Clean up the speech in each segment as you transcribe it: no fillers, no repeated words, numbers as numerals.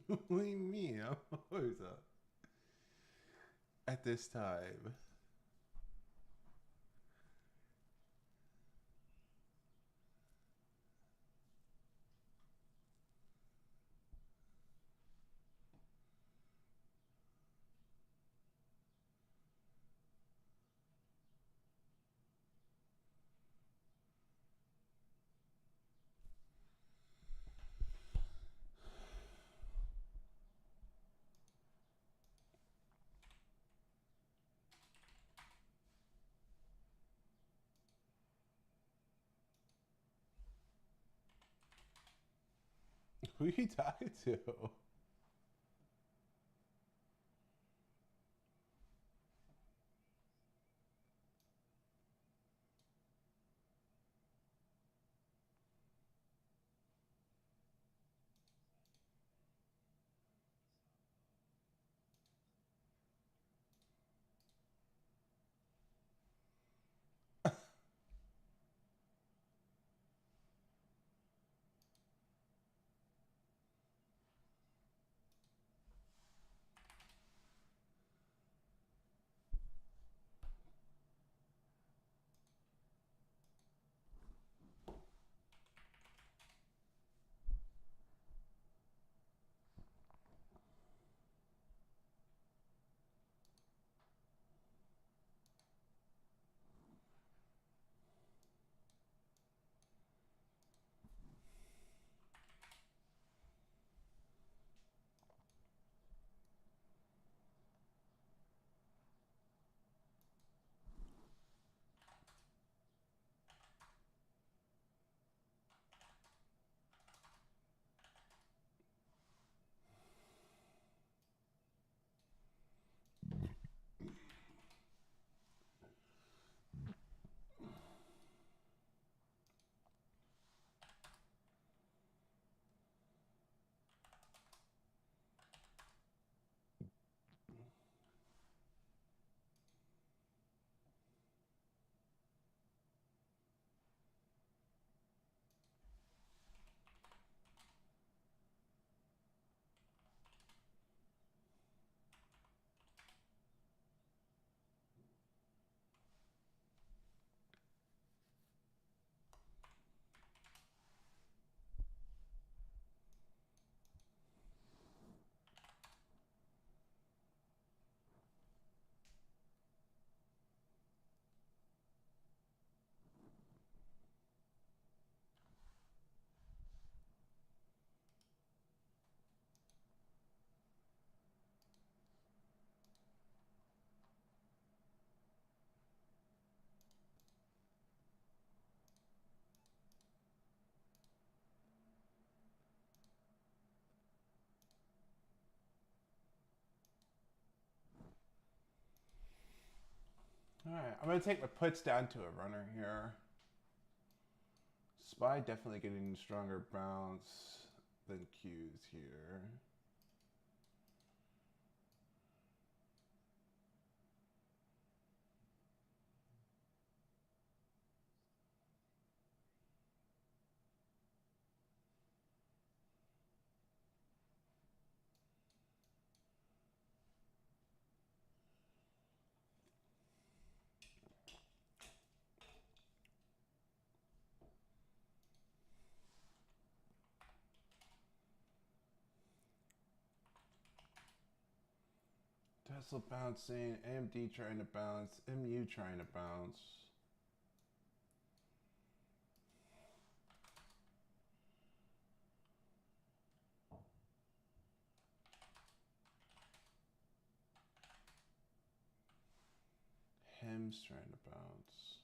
What do you mean? I'm always up at this time. Who are you talking to? All right, I'm gonna take my puts down to a runner here. Spy definitely getting stronger bounce than Q's here. Tesla bouncing, AMD trying to bounce, MU trying to bounce. Hem's trying to bounce.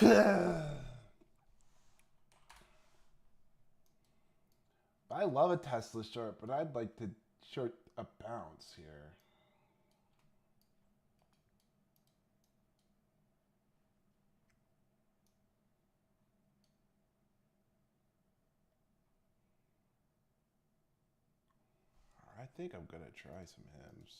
I love a Tesla short, but I'd like to short a bounce here. I think I'm gonna try some Hims.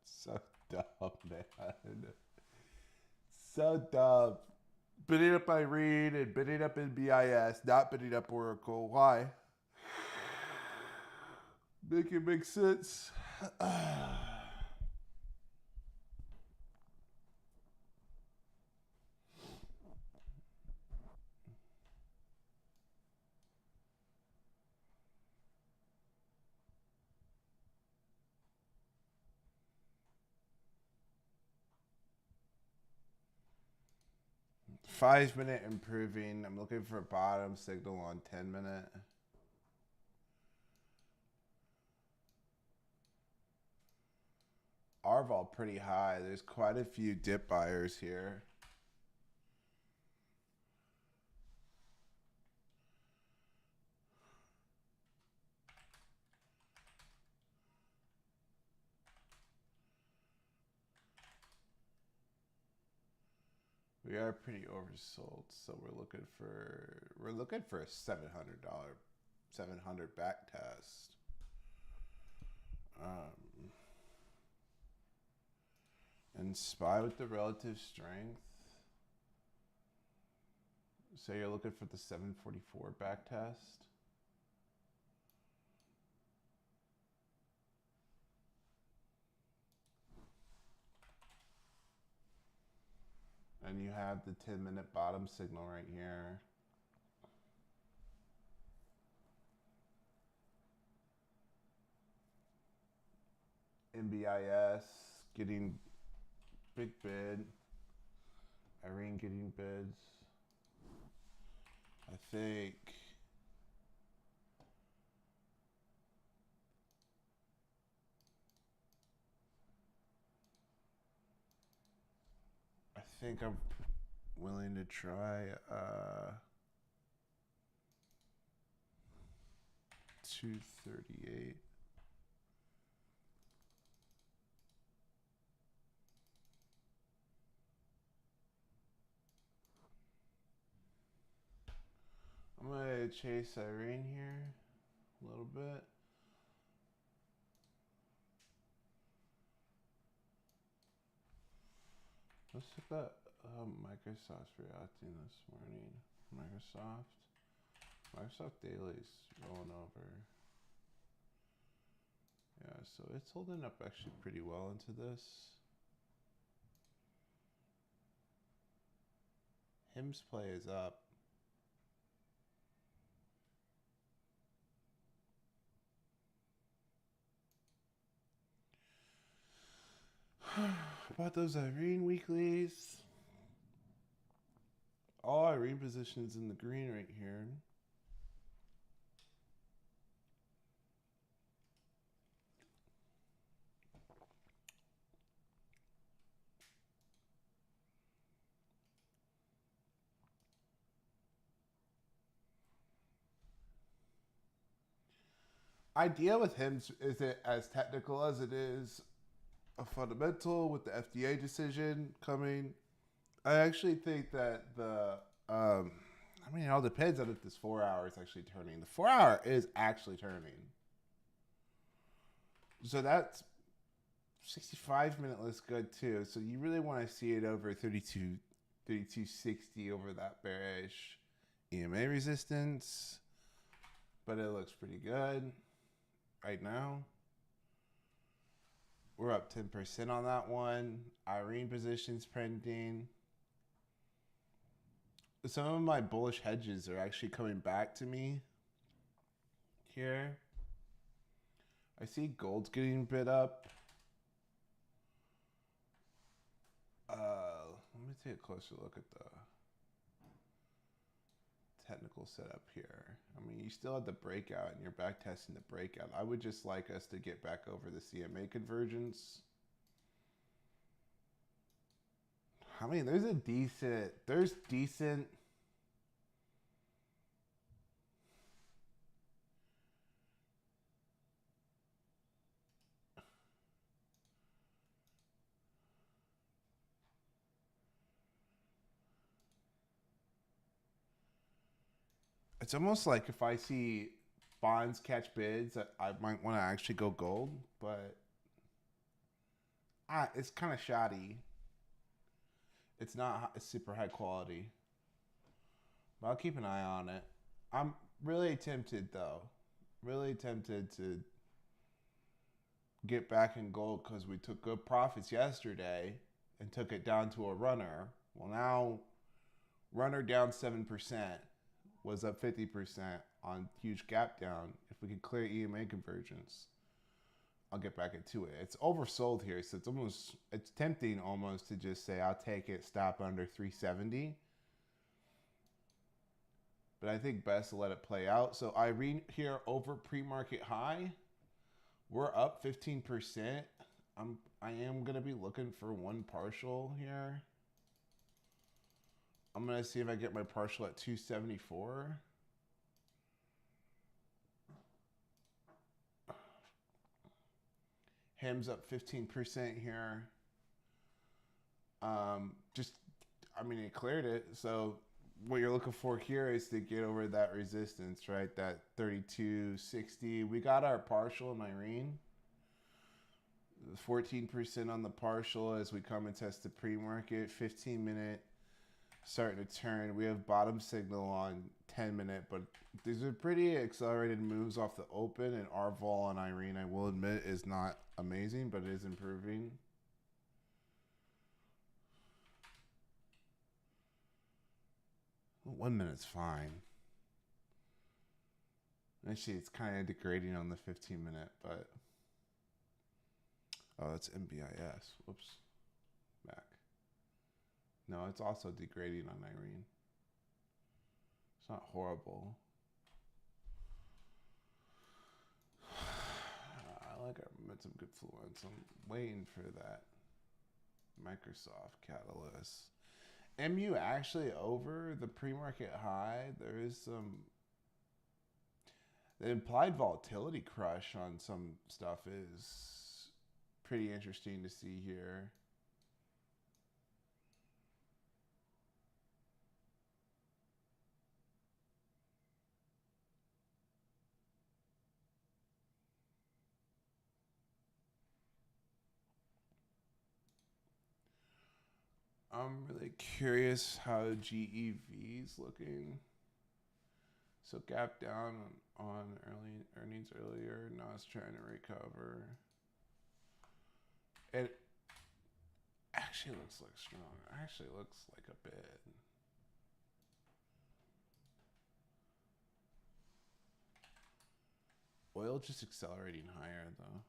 So dumb, man. So dumb. Bidding up Irene and bidding up NBIS, not bidding up Oracle. Why? Make it make sense. 5 minute improving. I'm looking for a bottom signal on 10 minute. RVOL pretty high. There's quite a few dip buyers here. We are pretty oversold, so we're looking for a $700 back test. And SPY with the relative strength. So you're looking for the 744 back test. And you have the 10-minute bottom signal right here. NBIS getting big bid. Irene getting bids. I think I'm willing to try 238. I'm gonna chase Irene here a little bit. Let's look at Microsoft's reacting this morning. Microsoft Daily's rolling over. Yeah, so it's holding up actually pretty well into this. Hims play is up. About those Irene weeklies. All Irene positions in the green right here. Idea with him isn't as technical as it is a fundamental with the FDA decision coming. I actually think that it all depends on if this 4 hour is actually turning. The 4 hour is actually turning. So that's 65 minute looks good too. So you really want to see it over 3260 over that bearish EMA resistance. But it looks pretty good right now. We're up 10% on that one. Irene positions printing. Some of my bullish hedges are actually coming back to me here. I see gold's getting bid up. Let me take a closer look at the technical setup here. I mean, you still have the breakout and you're back testing the breakout. I would just like us to get back over the CMA convergence. I mean, there's decent. It's almost like if I see bonds catch bids, I might want to actually go gold, but it's kind of shoddy. It's not super high quality, but I'll keep an eye on it. I'm really tempted though, really tempted to get back in gold because we took good profits yesterday and took it down to a runner. Well, now runner down 7%. Was up 50% on huge gap down. If we can clear EMA convergence, I'll get back into it. It's oversold here, so it's tempting almost to just say I'll take it, stop under 370. But I think best to let it play out. So Irene here over pre-market high. We're up 15%. I am gonna be looking for one partial here. I'm going to see if I get my partial at 274. Hem's up 15% here. It cleared it. So what you're looking for here is to get over that resistance, right? That 3260. We got our partial in Irene. 14% on the partial as we come and test the pre-market. 15-minute. Starting to turn. We have bottom signal on 10-minute, but these are pretty accelerated moves off the open, and our vol on Irene, I will admit, is not amazing, but it is improving. Well, 1 minute's fine. Actually, it's kind of degrading on the 15-minute, but oh, that's MBIS. Whoops. Back. No, it's also degrading on Irene. It's not horrible. I like our momentum good fluence. I'm waiting for that Microsoft catalyst. MU actually over the pre-market high. There is some. The implied volatility crush on some stuff is pretty interesting to see here. I'm really curious how GEV's looking. So gap down on early earnings earlier. Now it's trying to recover. It actually looks like strong. It actually looks like a bid. Oil just accelerating higher though.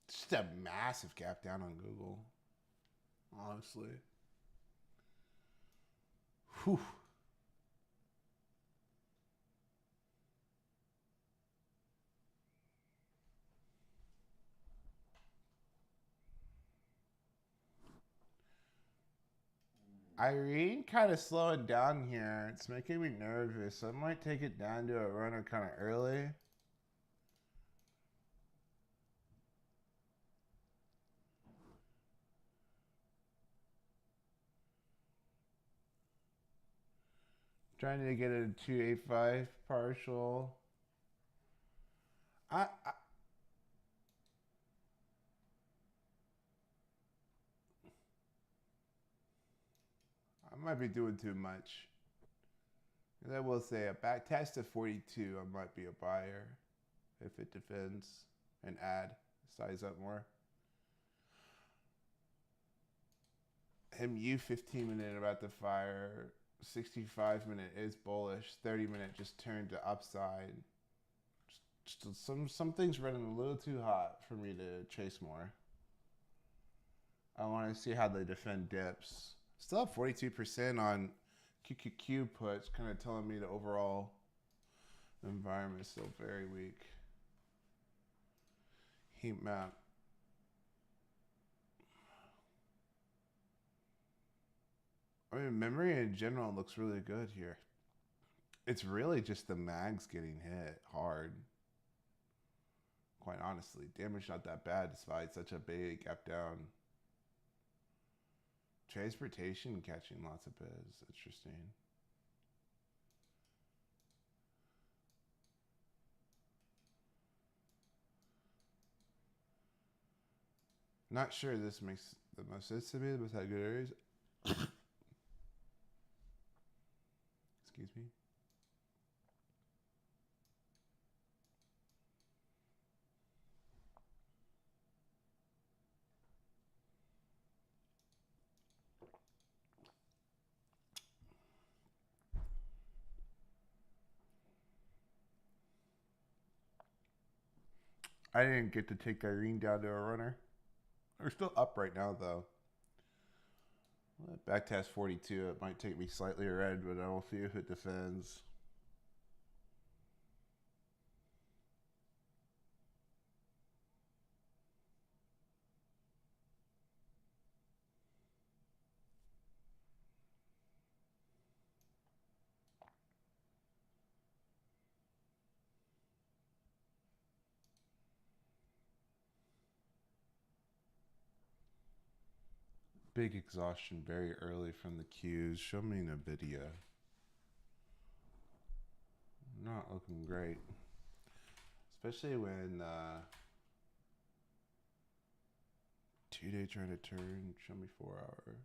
Just a massive gap down on Google. Honestly. Whew. Irene kind of slowing down here. It's making me nervous. So I might take it down to a runner kind of early. Trying to get a 285 partial. I might be doing too much. And I will say a back test of 42, I might be a buyer if it defends and add size up more. MU 15 minute about to fire. 65 minute is bullish. 30 minute just turned to upside. Just some things running a little too hot for me to chase more. I want to see how they defend dips. Still have 42% on QQQ puts, kind of telling me the overall environment is still very weak. Heat map. I mean, memory in general looks really good here. It's really just the mags getting hit hard. Quite honestly, damage not that bad despite such a big gap down. Transportation catching lots of bids. Interesting. Not sure this makes the most sense to me, but had good areas. Excuse me. I didn't get to take Irene down to a runner. They're still up right now, though. Back test 42. It might take me slightly red, but I will see if it defends. Big exhaustion very early from the cues. Show me NVIDIA. Not looking great. Especially when 2-day trying to turn. Show me 4 hour.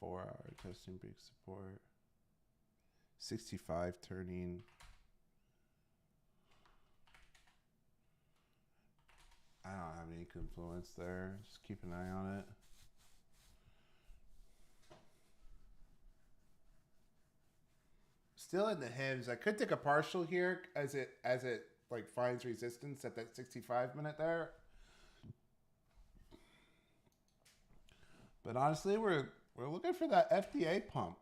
4 hour testing big support. 65 turning. I don't have any influence there. Just keep an eye on it. Still in the hims. I could take a partial here as it like finds resistance at that 65 minute there. But honestly, we're looking for that FDA pump.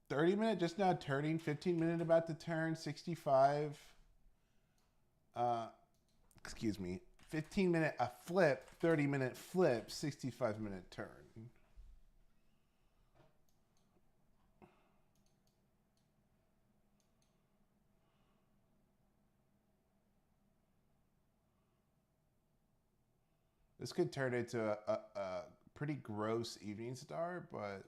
30 minute just now turning, 15 minute about to turn, 65. Excuse me, 15 minute a flip, 30 minute flip, 65 minute turn. This could turn into a pretty gross evening star, but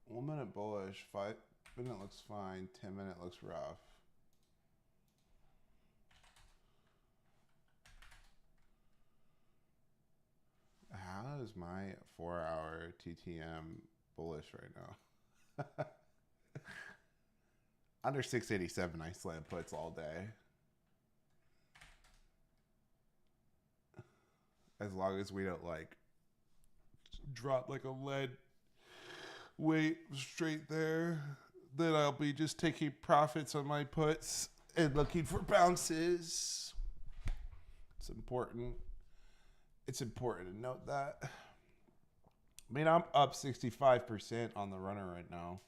1 minute bullish, 5 minute looks fine, 10 minute looks rough. How is my 4 hour TTM bullish right now? Under 687, I slam puts all day. As long as we don't like drop like a lead weight straight there, then I'll be just taking profits on my puts and looking for bounces. It's important. It's important to note that. I mean, I'm up 65% on the runner right now.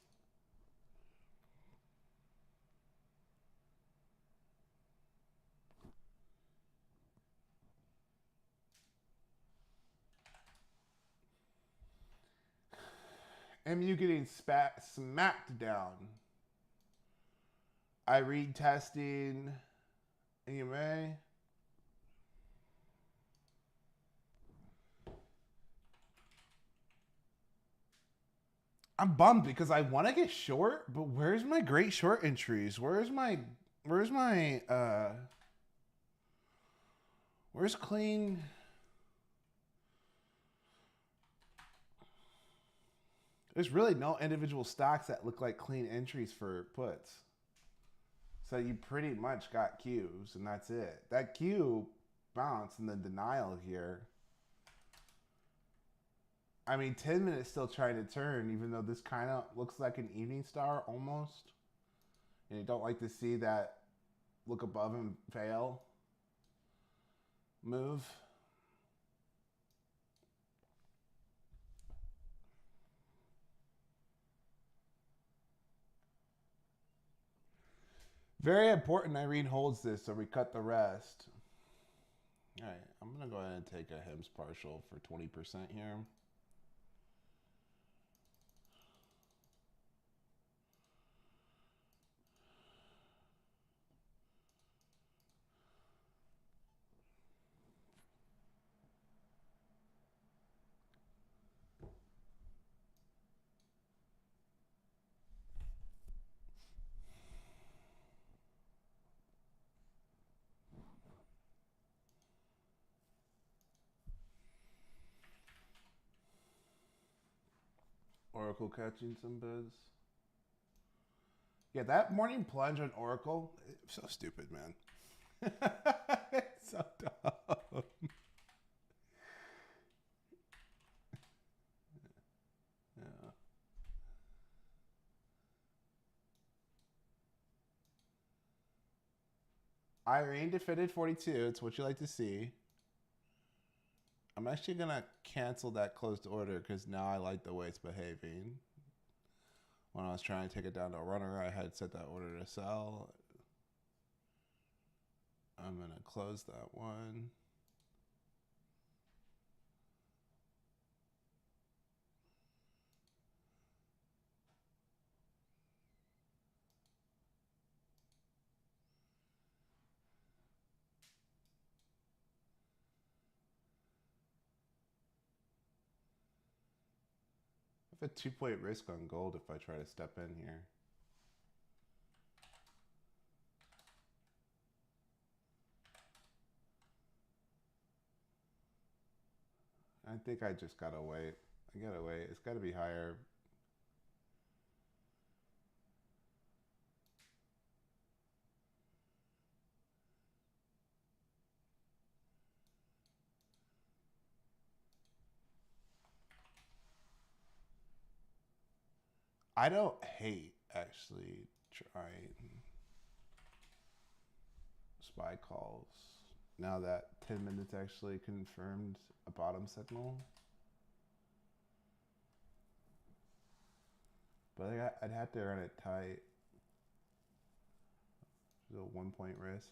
MU getting smacked down. I read testing. EMA. I'm bummed because I want to get short, but where's my great short entries? Where's clean? There's really no individual stocks that look like clean entries for puts. So you pretty much got Qs, and that's it. That Q bounce and the denial here. I mean, 10 minutes still trying to turn, even though this kind of looks like an evening star almost. And you don't like to see that look above and fail move. Very important Irene holds this, so we cut the rest. All right, I'm going to go ahead and take a HIMS partial for 20% here. Oracle catching some bids. Yeah, that morning plunge on Oracle, so stupid, man. It's so dumb. Yeah. Irene defended 42. It's what you like to see. I'm actually going to cancel that closed order because now I like the way it's behaving. When I was trying to take it down to a runner, I had set that order to sell. I'm going to close that one. I have a 2-point risk on gold if I try to step in here. I think I just gotta wait. I gotta wait. It's gotta be higher. I don't hate actually trying SPY calls now that 10 minutes actually confirmed a bottom signal. But I'd have to run it tight. There's a 1-point risk.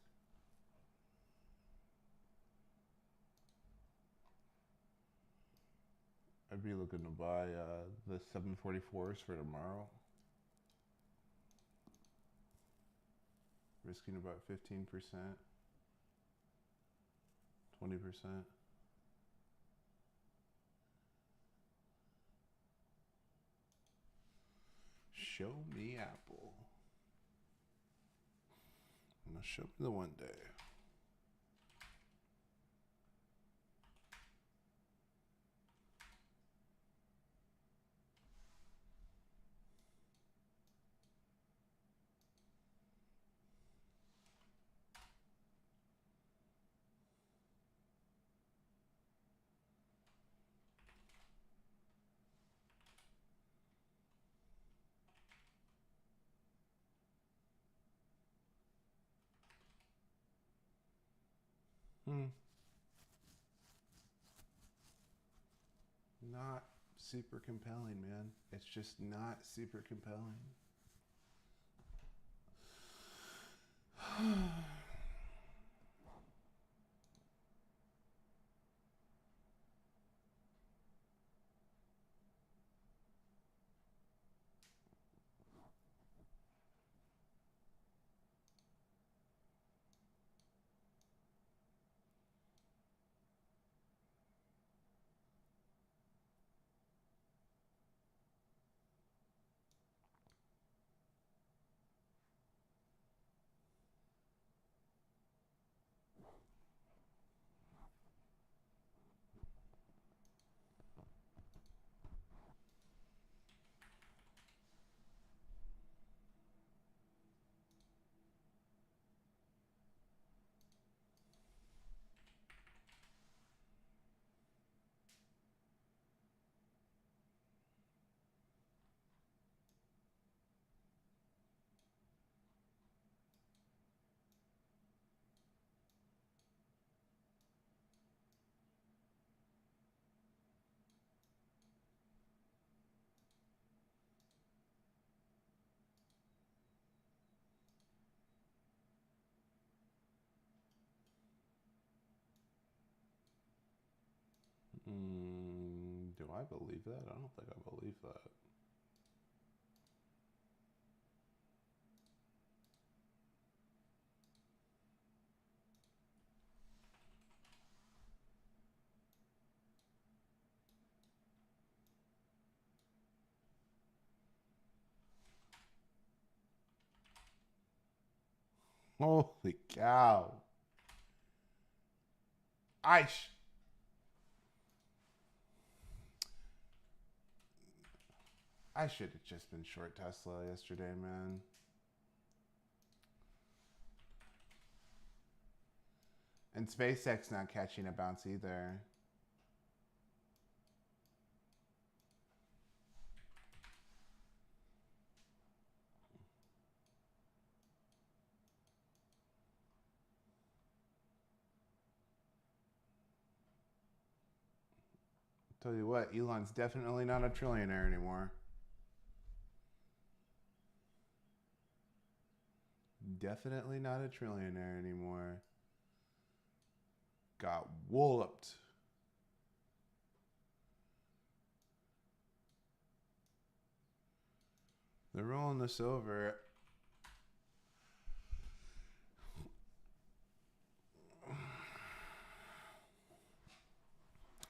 I'd be looking to buy the 744s for tomorrow. Risking about 15%, 20%. Show me Apple. I'm gonna show me the one day. Not super compelling, man. It's just not super compelling. Do I believe that? I don't think I believe that. Holy cow. I sh- I should have just been short Tesla yesterday, man. And SpaceX not catching a bounce either. Tell you what, Elon's definitely not a trillionaire anymore. Definitely not a trillionaire anymore. Got walloped. They're rolling this over.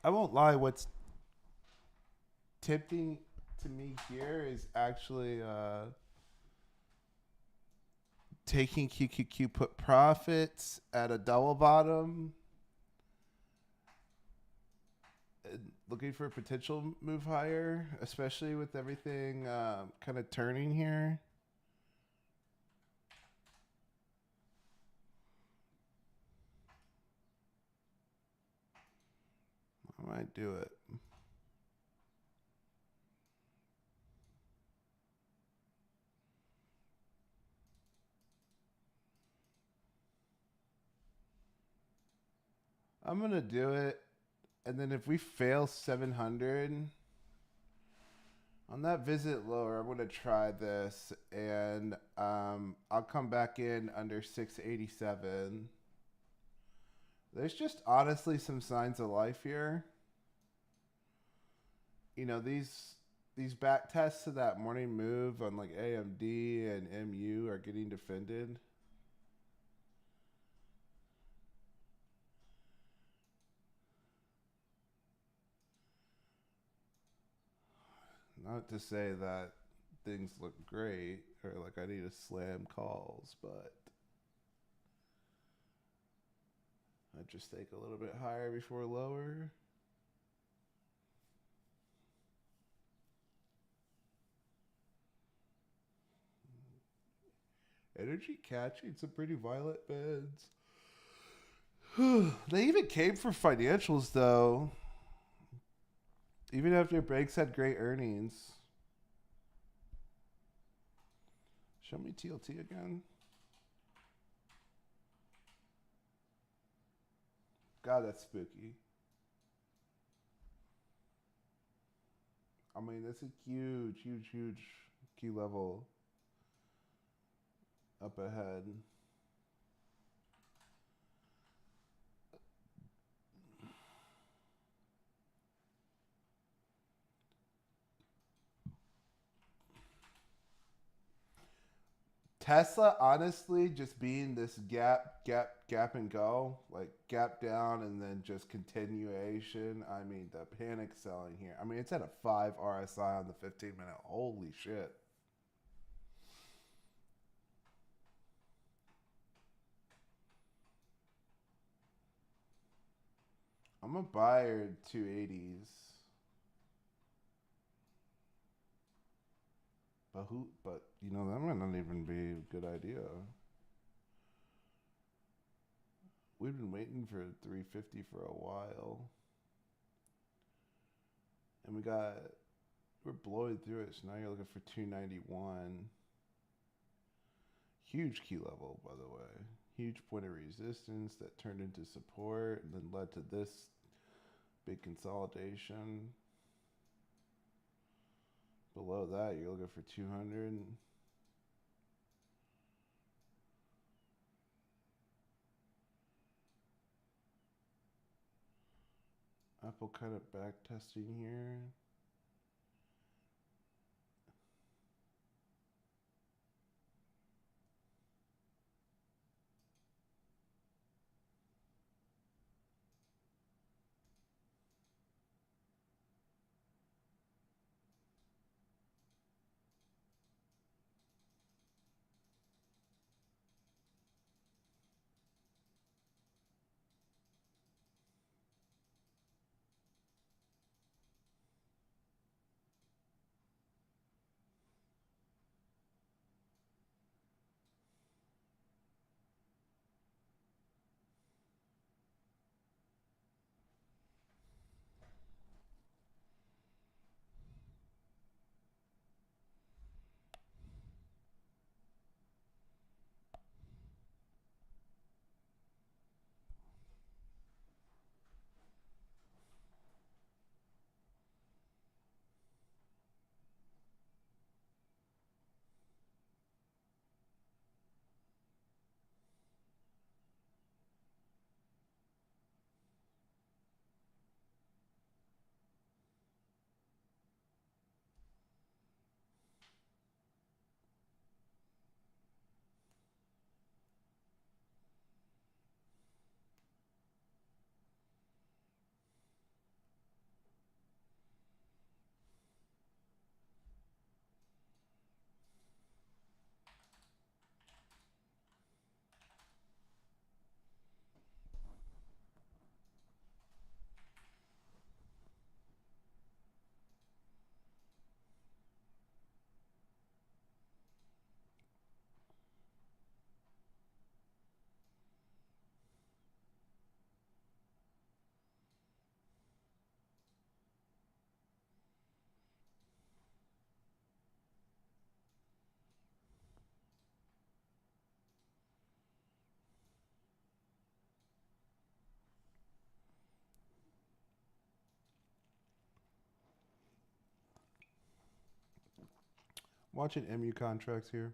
I won't lie, what's tempting to me here is actually taking QQQ put profits at a double bottom, looking for a potential move higher, especially with everything kind of turning here. I might do it. I'm going to do it. And then if we fail 700 on that visit lower, I'm going to try this. And I'll come back in under 687. There's just honestly some signs of life here. You know, these back tests to that morning move on like AMD and MU are getting defended. Not to say that things look great or like I need to slam calls, but I just take a little bit higher before lower. Energy catching some pretty violent bids. They even came for financials though. Even after banks had great earnings. Show me TLT again. God, that's spooky. I mean, that's a huge, huge, huge key level up ahead. Tesla, honestly, just being this gap and go, like gap down and then just continuation. I mean, the panic selling here. I mean, it's at a 5 RSI on the 15-minute. Holy shit. I'm a buyer 280s. But you know, that might not even be a good idea. We've been waiting for 350 for a while. And we're blowing through it, so now you're looking for 291. Huge key level, by the way. Huge point of resistance that turned into support and then led to this big consolidation. Below that, you're looking for 200. Apple kind of back testing here. Watching MU contracts here.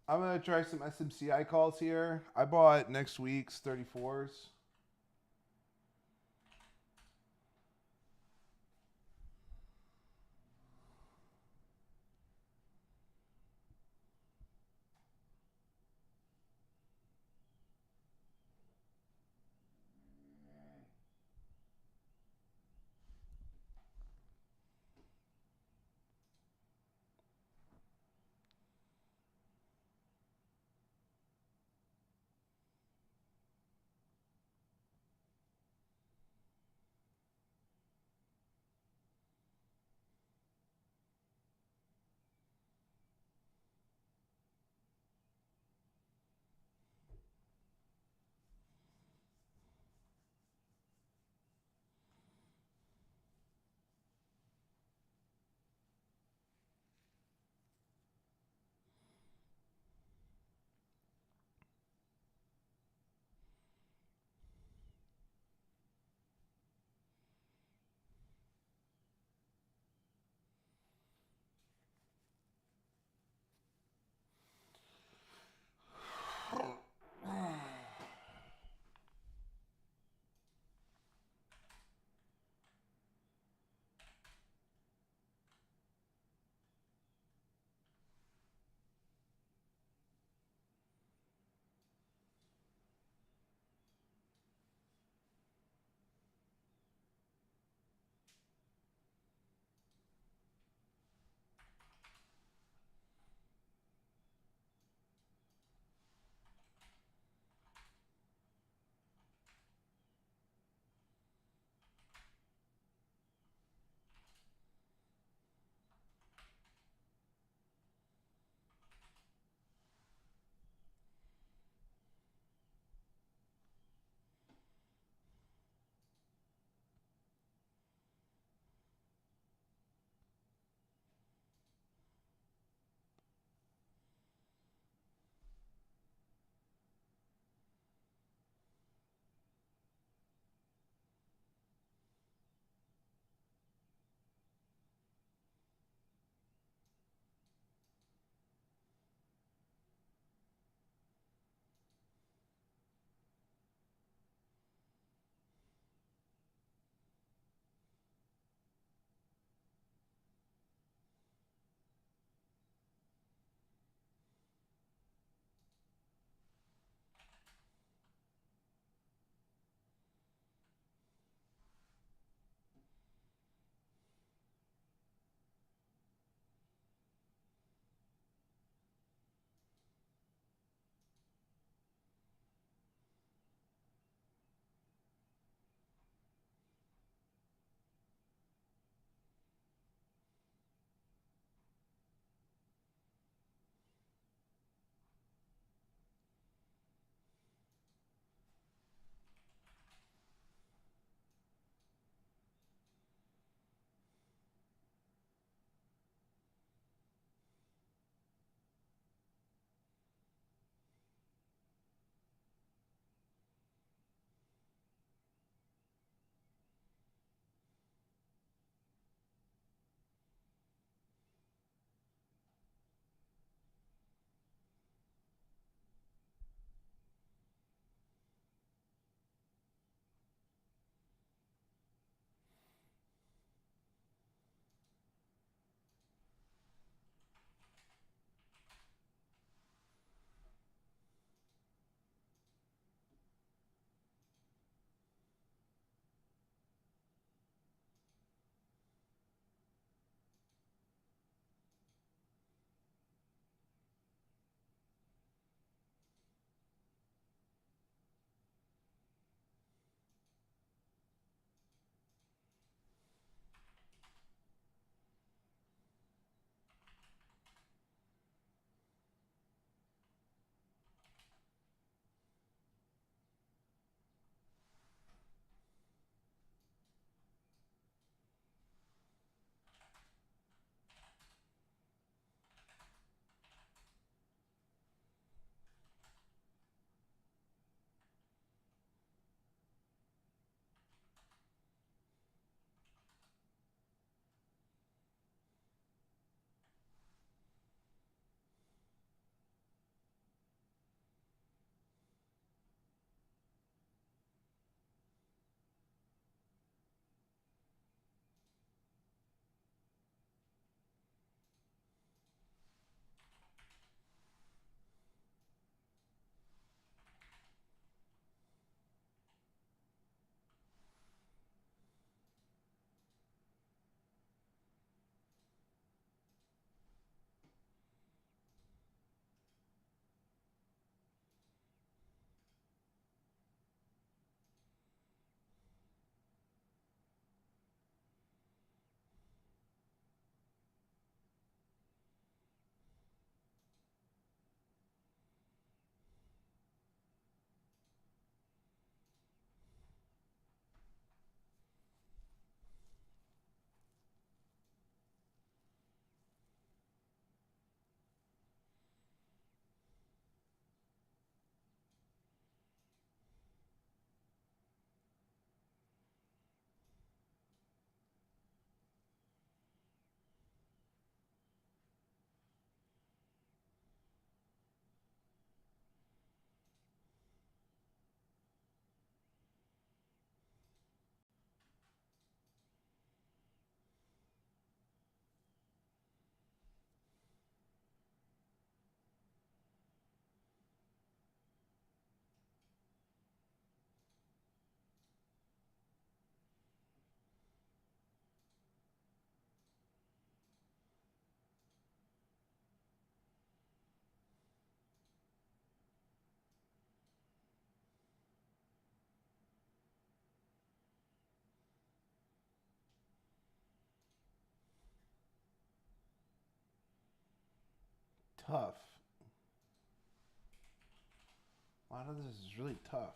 I'm gonna try some SMCI calls here. I bought next week's 34s. tough. A lot of this is really tough.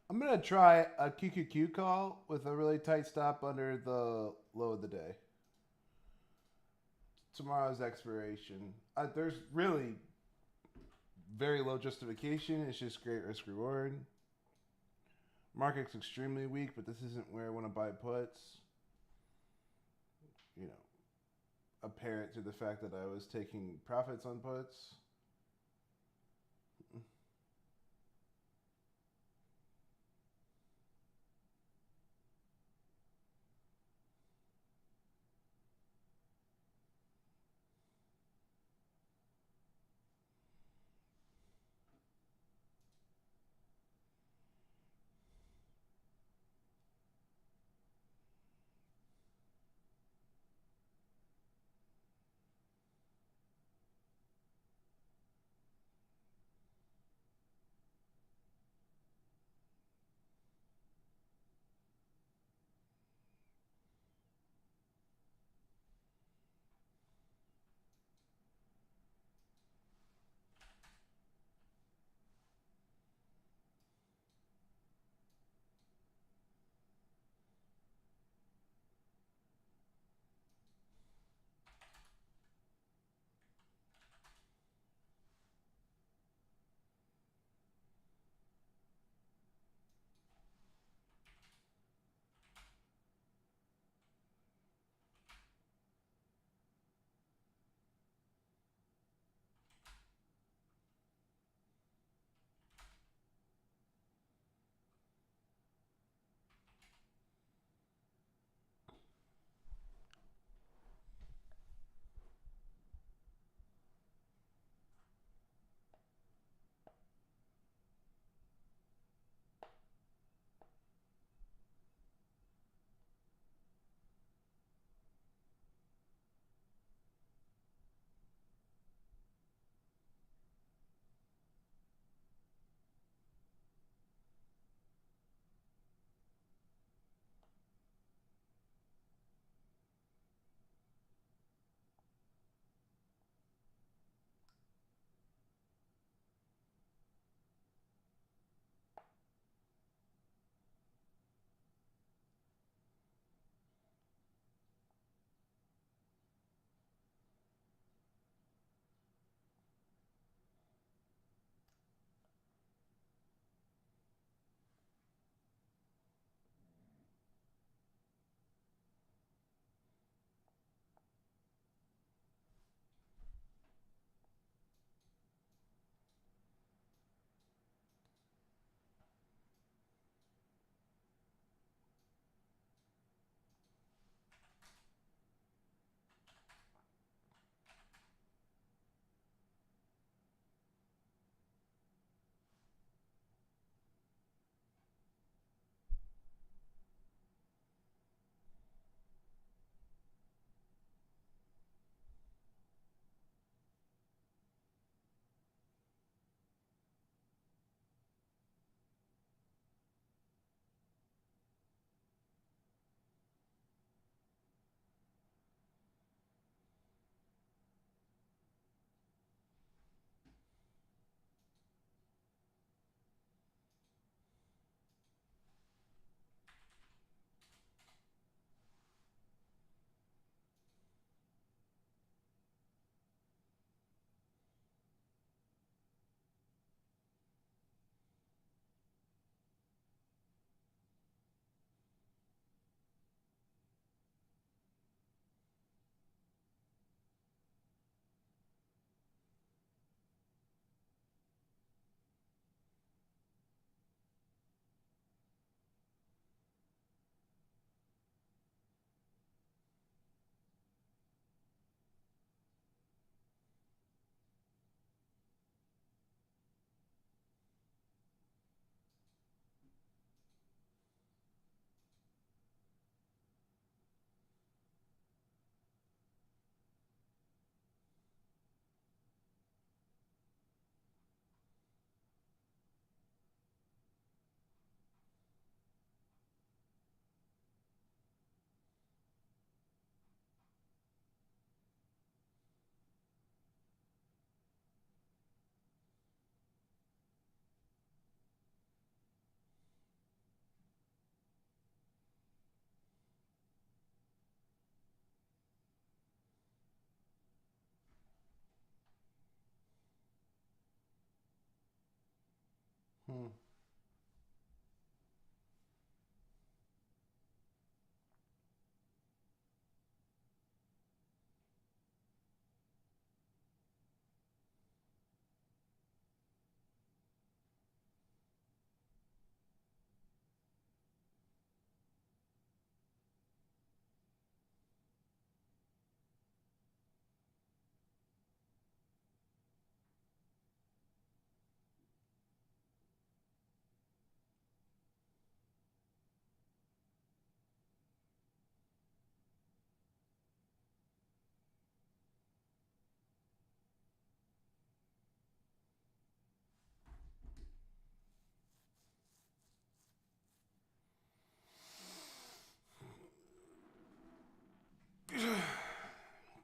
I'm going to try a QQQ call with a really tight stop under the low of the day. Tomorrow's expiration. There's really very low justification. It's just great risk reward. Market's extremely weak, but this isn't where I want to buy puts. You know, apparent to the fact that I was taking profits on puts.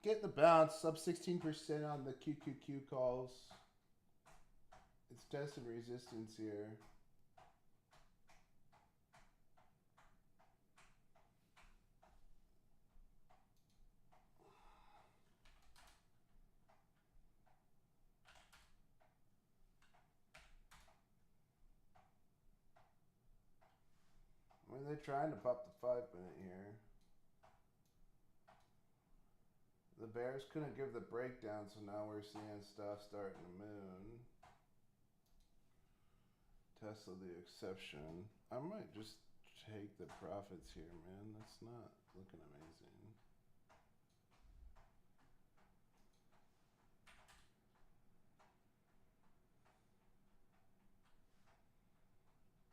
Get the bounce, up 16% on the QQQ calls. It's testing resistance here. I mean, they're trying to pop the 5-minute here. The bears couldn't give the breakdown, so now we're seeing stuff starting to moon. Tesla the exception. I might just take the profits here, man. That's not looking amazing.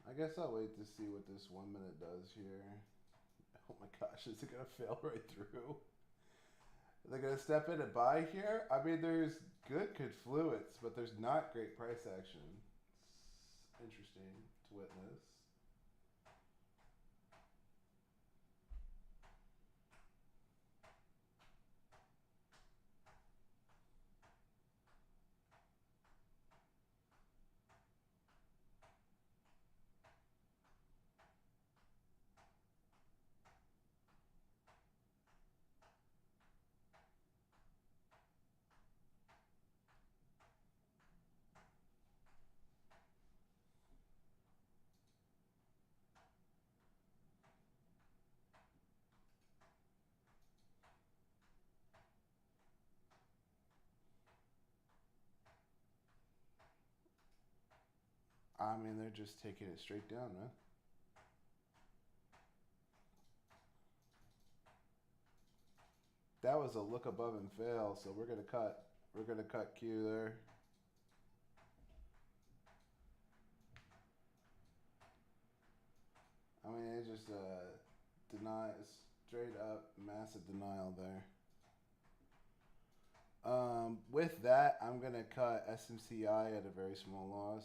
I guess I'll wait to see what this 1 minute does here. Oh my gosh, is it gonna fail right through? They're gonna step in and buy here? I mean, there's good confluence, but there's not great price action. It's interesting to witness. I mean, they're just taking it straight down, man. That was a look above and fail, so we're gonna cut. We're gonna cut Q there. I mean, it just denies straight up massive denial there. With that, I'm gonna cut SMCI at a very small loss.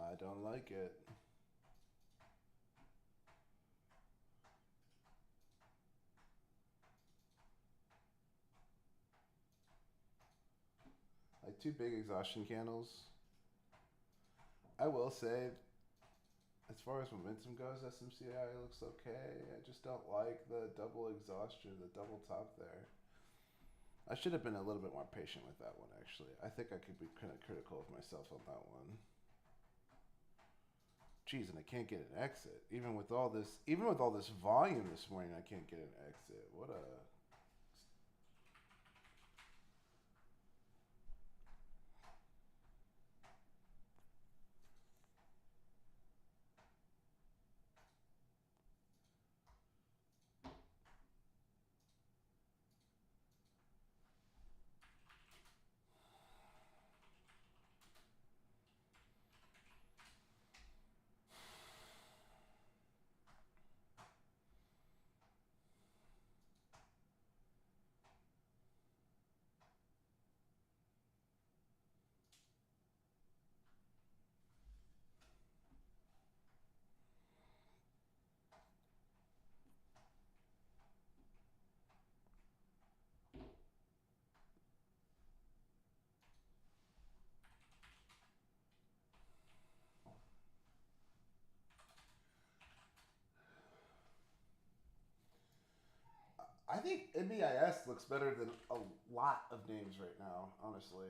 I don't like it. Like 2 big exhaustion candles. I will say, as far as momentum goes, SMCI looks okay. I just don't like the double exhaustion, the double top there. I should have been a little bit more patient with that one, actually. I think I could be kind of critical of myself on that one. Geez, and I can't get an exit. Even with all this volume this morning, I can't get an exit. What a... I think NBIS looks better than a lot of names right now, honestly.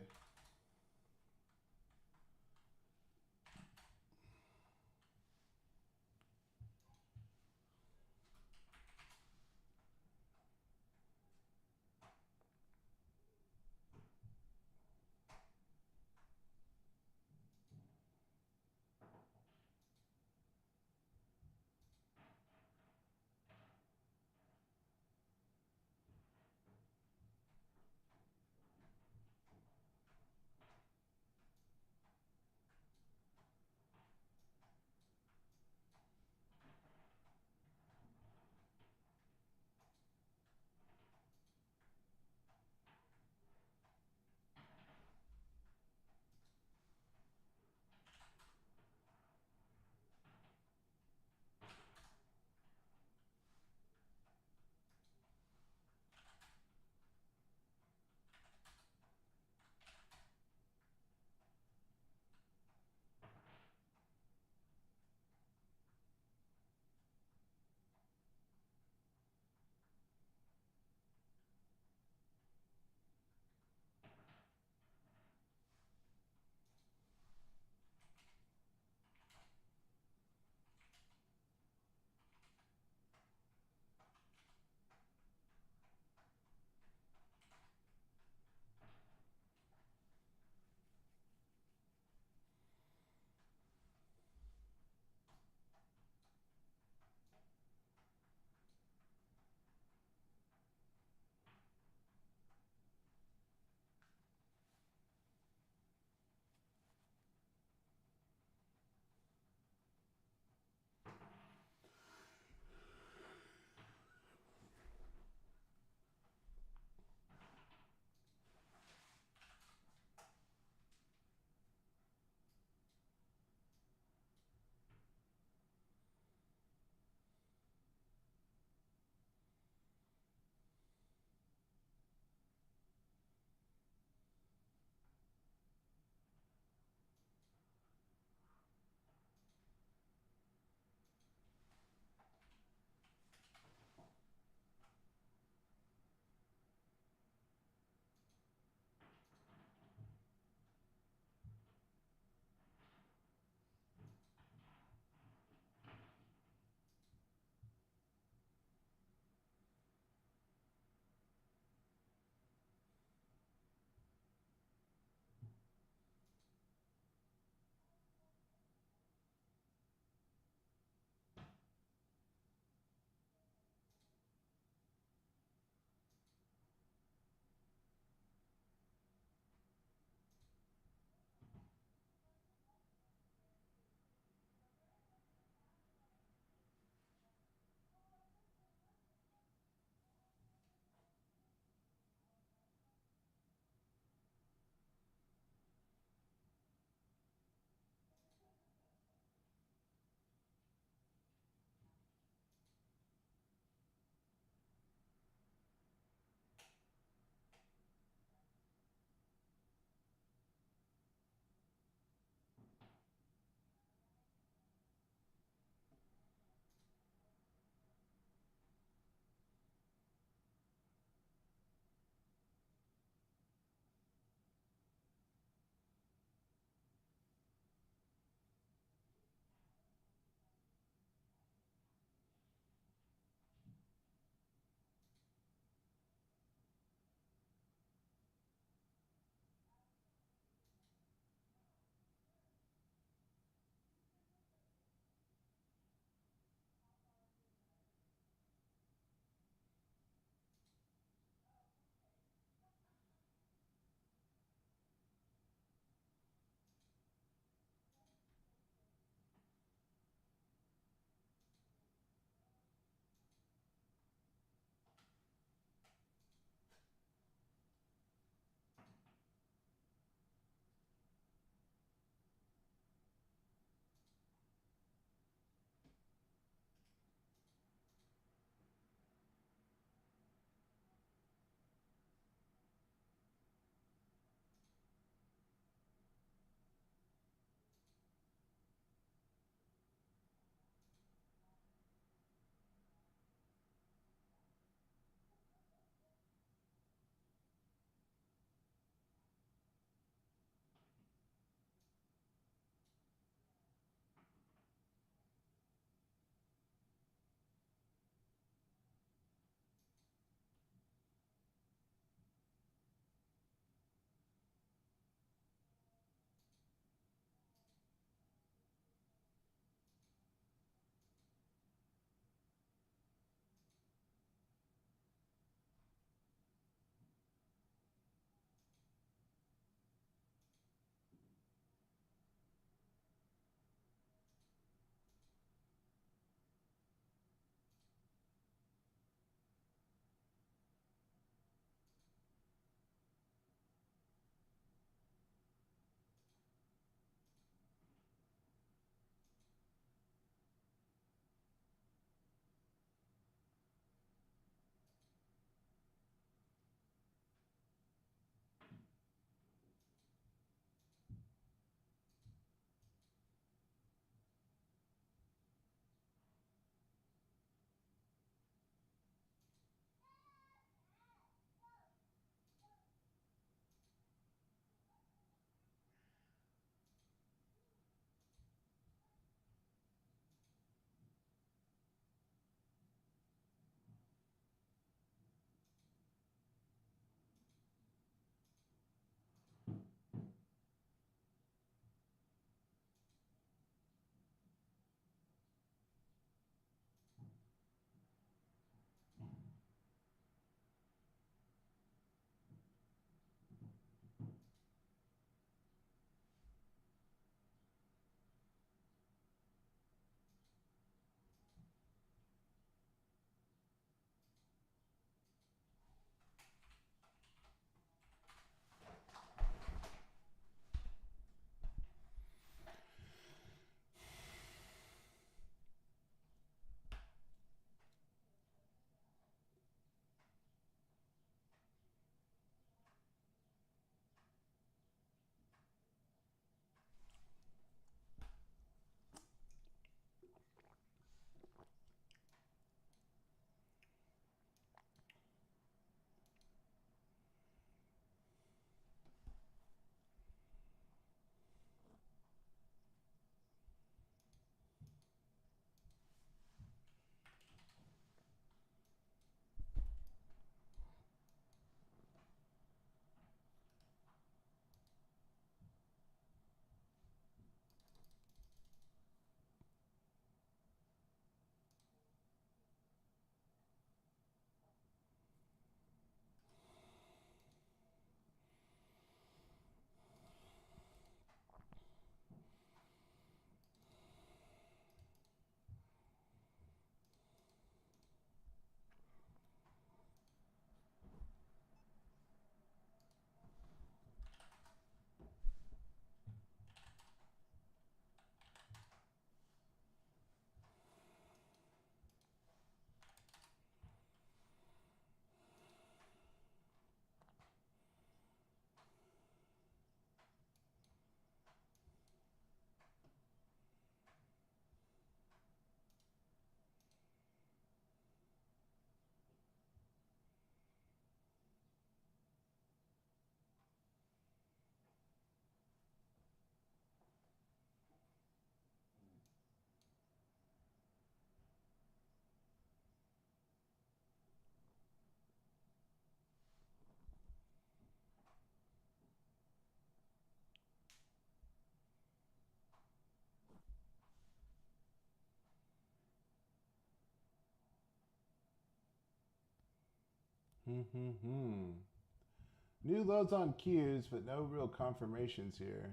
New loads on Qs, but no real confirmations here.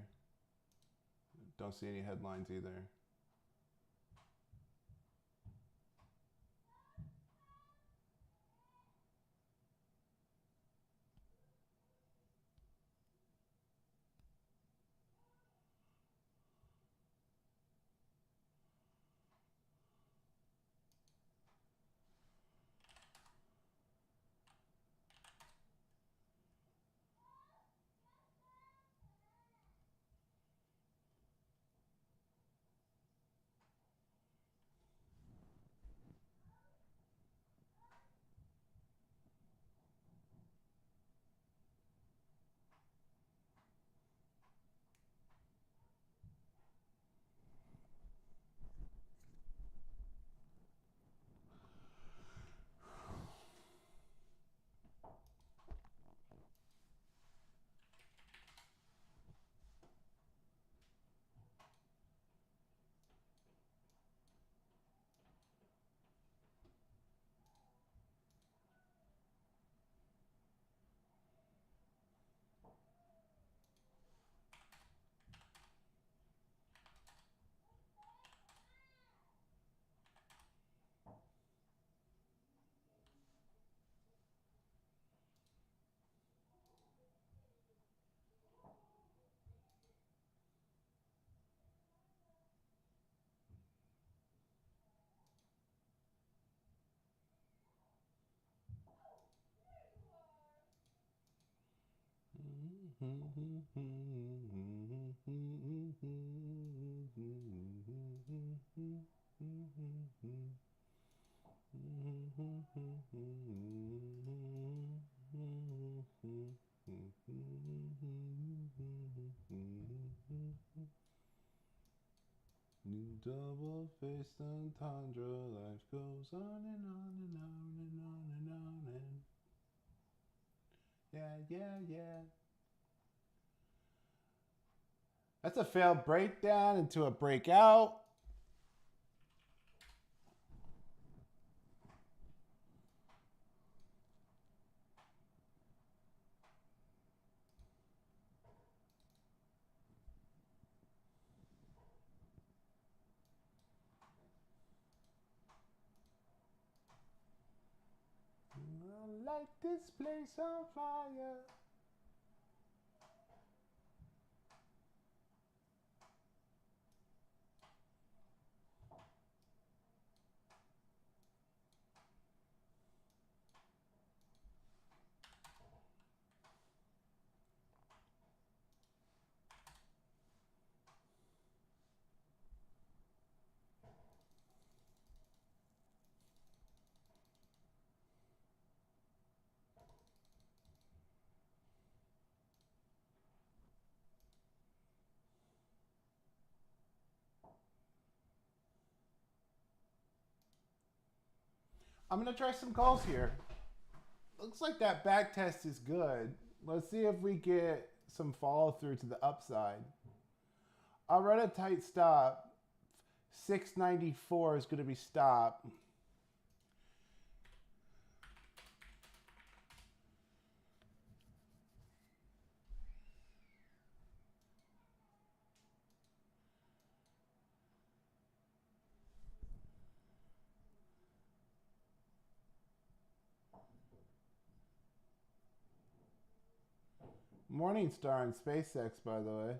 Don't see any headlines either. New double-faced entendre, life goes on and on and on and on and on and yeah. That's a failed breakdown into a breakout. I light this place on fire. I'm going to try some calls here. Looks like that back test is good. Let's see if we get some follow through to the upside. I'll run a tight stop. 694 is going to be stop. Morningstar and SpaceX, by the way.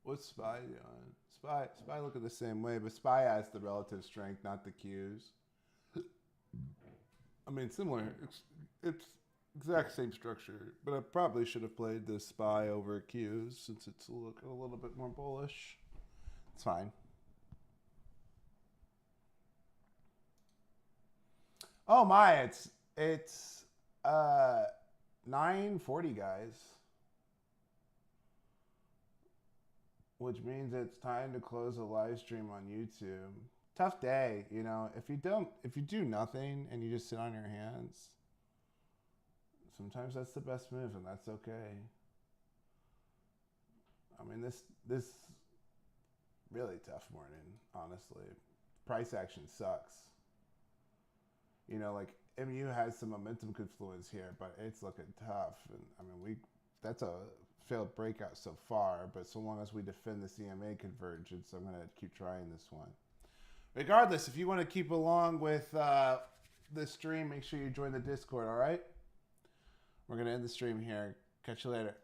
What's SPY doing? SPY look at the same way, but SPY has the relative strength, not the Qs. I mean, similar. It's exact same structure, but I probably should have played this SPY over Qs since it's a little bit more bullish. It's fine. Oh my, it's 9:40, guys, which means it's time to close the live stream on YouTube. Tough day, you know. If you do nothing and you just sit on your hands, sometimes that's the best move, and that's okay. I mean, this really tough morning, honestly. Price action sucks. You know, like MU has some momentum confluence here, but it's looking tough. And I mean, that's a failed breakout so far, but so long as we defend the CMA convergence, I'm going to keep trying this one. Regardless, if you want to keep along with this stream, make sure you join the Discord, all right? We're going to end the stream here. Catch you later.